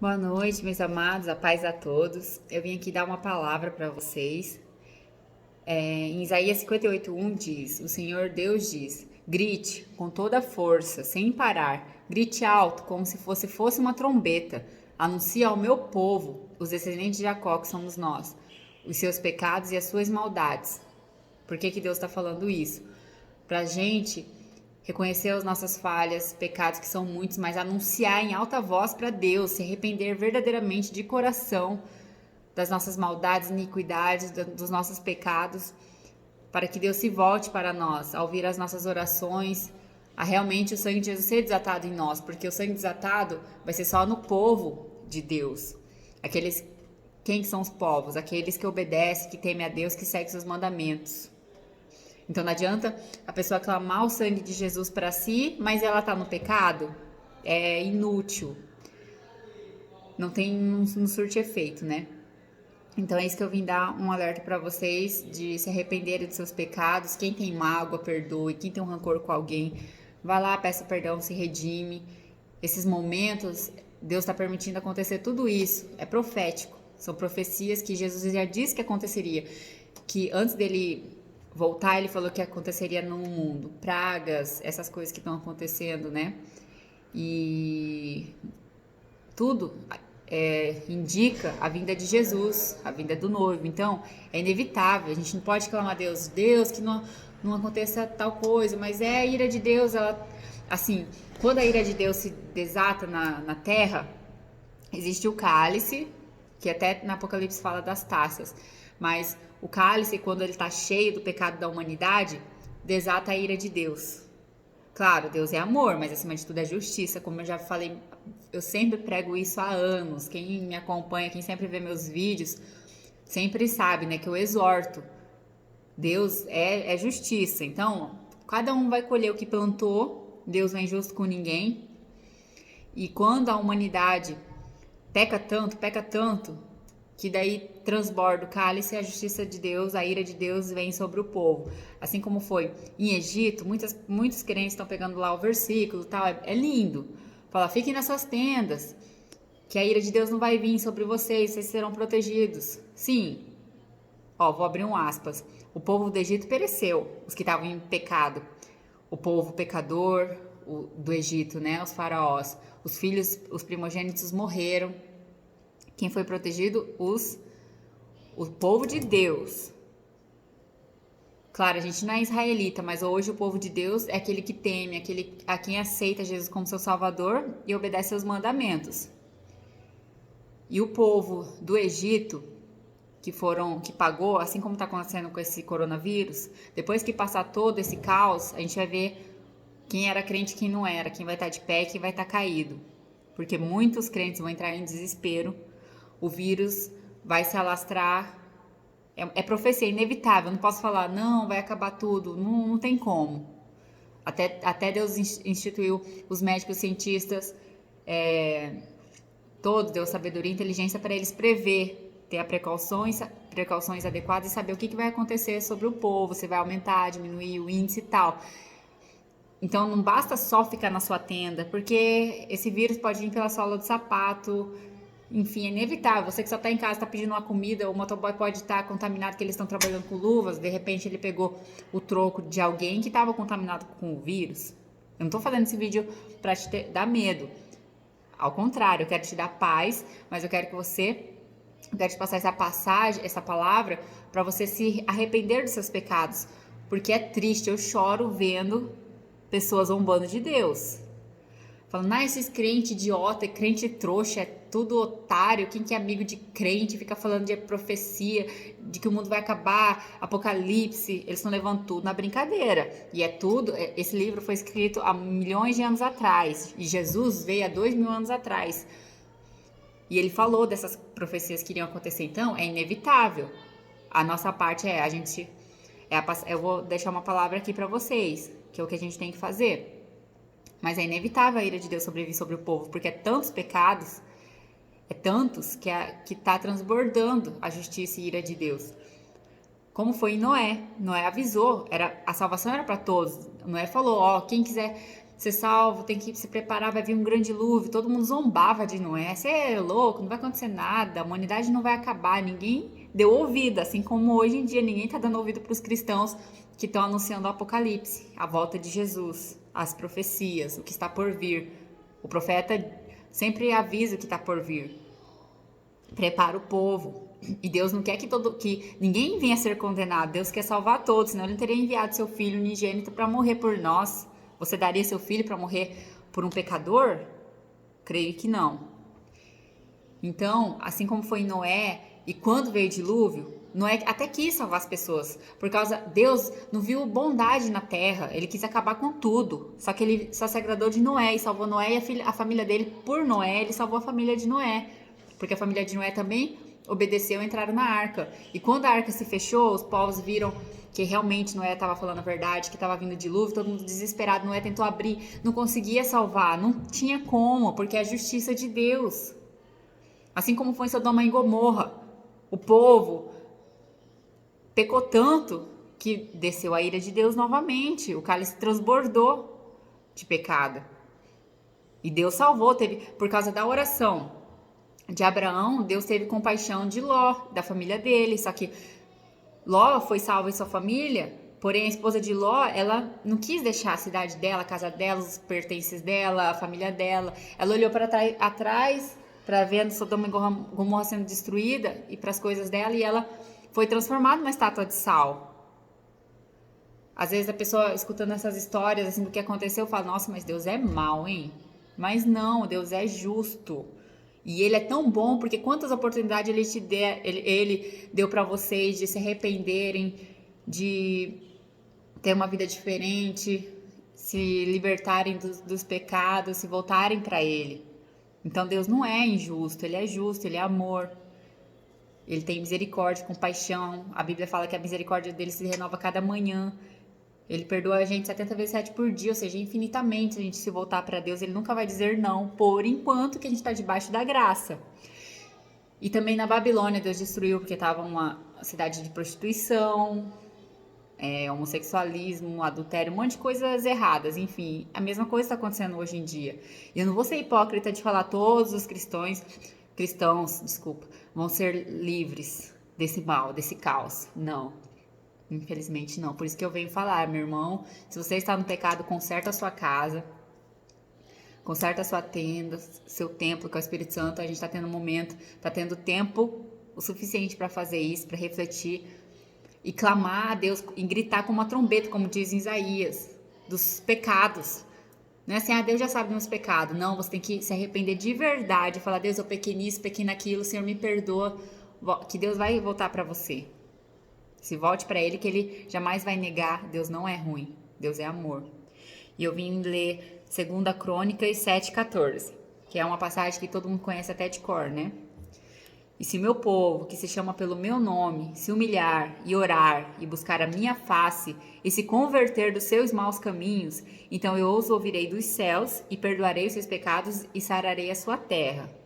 Boa noite, meus amados, a paz a todos. Eu vim aqui dar uma palavra para vocês. Em Isaías 58:1 diz: O Senhor Deus diz: grite com toda a força, sem parar, grite alto, como se fosse uma trombeta. Anuncie ao meu povo, os descendentes de Jacó, que somos nós, os seus pecados e as suas maldades. Por que Deus está falando isso? Para a gente reconhecer as nossas falhas, pecados que são muitos, mas anunciar em alta voz para Deus, se arrepender verdadeiramente de coração das nossas maldades, iniquidades, dos nossos pecados, para que Deus se volte para nós, a ouvir as nossas orações, a realmente o sangue de Jesus ser desatado em nós, porque o sangue desatado vai ser só no povo de Deus. Quem são os povos? Aqueles que obedecem, que temem a Deus, que seguem seus mandamentos. Então não adianta a pessoa clamar o sangue de Jesus para si, mas ela está no pecado. É inútil. Não surte efeito, né? Então é isso que eu vim dar um alerta para vocês, de se arrependerem dos seus pecados. Quem tem mágoa, perdoe. Quem tem um rancor com alguém, vá lá, peça perdão, se redime. Esses momentos, Deus está permitindo acontecer tudo isso. É profético. São profecias que Jesus já disse que aconteceria. Que antes dele voltar, ele falou que aconteceria no mundo. Pragas, essas coisas que estão acontecendo, né? E tudo indica a vinda de Jesus, a vinda do noivo. Então, é inevitável. A gente não pode clamar a Deus, Deus, que não aconteça tal coisa, mas é a ira de Deus. Ela, assim, quando a ira de Deus se desata na terra, existe o cálice, que até no Apocalipse fala das taças, mas o cálice, quando ele está cheio do pecado da humanidade, desata a ira de Deus. Claro, Deus é amor, mas acima de tudo é justiça, como eu já falei, eu sempre prego isso há anos. Quem me acompanha, quem sempre vê meus vídeos, sempre sabe, né, que eu exorto. Deus é justiça, então cada um vai colher o que plantou. Deus não é injusto com ninguém. E quando a humanidade peca tanto, que daí transborda o cálice, a justiça de Deus, a ira de Deus vem sobre o povo. Assim como foi em Egito, muitos crentes estão pegando lá o versículo, tal, é lindo. Fala, fiquem nas suas tendas, que a ira de Deus não vai vir sobre vocês serão protegidos. Sim, vou abrir um aspas. O povo do Egito pereceu, os que estavam em pecado. O povo pecador do Egito, né, os faraós. Os filhos, os primogênitos morreram. Quem foi protegido? O povo de Deus. Claro, a gente não é israelita, mas hoje o povo de Deus é aquele que teme, aquele a quem aceita Jesus como seu Salvador e obedece seus mandamentos. E o povo do Egito, que pagou, assim como está acontecendo com esse coronavírus, depois que passar todo esse caos, a gente vai ver quem era crente e quem não era, quem vai estar de pé e quem vai estar caído. Porque muitos crentes vão entrar em desespero, o vírus vai se alastrar. É profecia, é inevitável. Eu não posso falar, não, vai acabar tudo. Não tem como. Até Deus instituiu os médicos, cientistas, todos, deu sabedoria e inteligência para eles prever, ter precauções adequadas e saber o que vai acontecer sobre o povo, se vai aumentar, diminuir o índice e tal. Então não basta só ficar na sua tenda, porque esse vírus pode vir pela sola do sapato. Enfim, é inevitável. Você que só está em casa, está pedindo uma comida, o motoboy pode estar contaminado, que eles estão trabalhando com luvas, de repente ele pegou o troco de alguém que estava contaminado com o vírus. Eu não estou fazendo esse vídeo para te dar medo. Ao contrário, eu quero te dar paz, mas eu quero te passar essa palavra, para você se arrepender dos seus pecados. Porque é triste, eu choro vendo pessoas zombando de Deus. Falando, esses crente idiota, crente trouxa, é tudo otário, quem que é amigo de crente, fica falando de profecia, de que o mundo vai acabar, apocalipse, eles estão levando tudo na brincadeira. E esse livro foi escrito há milhões de anos atrás, e Jesus veio há 2000 anos atrás. E ele falou dessas profecias que iriam acontecer, então é inevitável. A nossa parte eu vou deixar uma palavra aqui para vocês, que é o que a gente tem que fazer. Mas é inevitável a ira de Deus sobrevir sobre o povo, porque é tantos pecados, que está transbordando a justiça e ira de Deus. Como foi em Noé. Noé avisou, a salvação era para todos. Noé falou, quem quiser ser salvo, tem que se preparar, vai vir um grande dilúvio. Todo mundo zombava de Noé. Você é louco, não vai acontecer nada, a humanidade não vai acabar. Ninguém deu ouvido, assim como hoje em dia ninguém está dando ouvido para os cristãos que estão anunciando o Apocalipse, a volta de Jesus, as profecias, o que está por vir. O profeta sempre avisa o que está por vir. Prepara o povo. E Deus não quer que ninguém venha a ser condenado. Deus quer salvar todos, senão ele não teria enviado seu filho unigênito para morrer por nós. Você daria seu filho para morrer por um pecador? Creio que não. Então, assim como foi em Noé, e quando veio o dilúvio, Noé até quis salvar as pessoas, por causa Deus não viu bondade na terra, ele quis acabar com tudo. Só que ele só se agradou de Noé e salvou Noé e a família dele. Por Noé, ele salvou a família de Noé, porque a família de Noé também obedeceu e entraram na arca. E quando a arca se fechou, os povos viram que realmente Noé estava falando a verdade, que estava vindo o dilúvio, todo mundo desesperado. Noé tentou abrir, não conseguia salvar, não tinha como, porque é a justiça de Deus. Assim como foi em Sodoma e Gomorra, o povo pecou tanto que desceu a ira de Deus novamente, o cálice transbordou de pecado. E Deus salvou, por causa da oração de Abraão, Deus teve compaixão de Ló, da família dele. Só que Ló foi salvo em sua família, porém a esposa de Ló, ela não quis deixar a cidade dela, a casa dela, os pertences dela, a família dela. Ela olhou para trás, para ver Sodoma e Gomorra sendo destruída e para as coisas dela, e ela foi transformada numa estátua de sal. Às vezes a pessoa escutando essas histórias assim, do que aconteceu fala, nossa, mas Deus é mau, hein? Mas não, Deus é justo. E ele é tão bom, porque quantas oportunidades ele deu para vocês de se arrependerem, de ter uma vida diferente, se libertarem dos pecados, se voltarem para ele. Então Deus não é injusto, ele é justo, ele é amor. Ele tem misericórdia, compaixão. A Bíblia fala que a misericórdia dele se renova cada manhã. Ele perdoa a gente 70 vezes 7 por dia, ou seja, infinitamente. Se a gente se voltar para Deus, ele nunca vai dizer não, por enquanto que a gente está debaixo da graça. E também na Babilônia, Deus destruiu porque estava uma cidade de prostituição, homossexualismo, adultério, um monte de coisas erradas. Enfim, a mesma coisa está acontecendo hoje em dia. E eu não vou ser hipócrita de falar todos os cristãos, vão ser livres desse mal, desse caos. Não. Infelizmente não, por isso que eu venho falar, meu irmão, se você está no pecado, conserta a sua casa, conserta a sua tenda, seu templo com o Espírito Santo. A gente está tendo um momento, está tendo tempo o suficiente para fazer isso, para refletir e clamar a Deus, e gritar com uma trombeta, como diz em Isaías, dos pecados. Não é assim, Deus já sabe dos meus pecados. Não, você tem que se arrepender de verdade, falar, Deus, eu pequei nisso, pequei naquilo, Senhor, me perdoa, que Deus vai voltar para você. Se volte para ele, que ele jamais vai negar. Deus não é ruim, Deus é amor. E eu vim ler 2 Crônicas 7,14, que é uma passagem que todo mundo conhece até de cor, né? E se meu povo, que se chama pelo meu nome, se humilhar e orar e buscar a minha face e se converter dos seus maus caminhos, então eu os ouvirei dos céus e perdoarei os seus pecados e sararei a sua terra.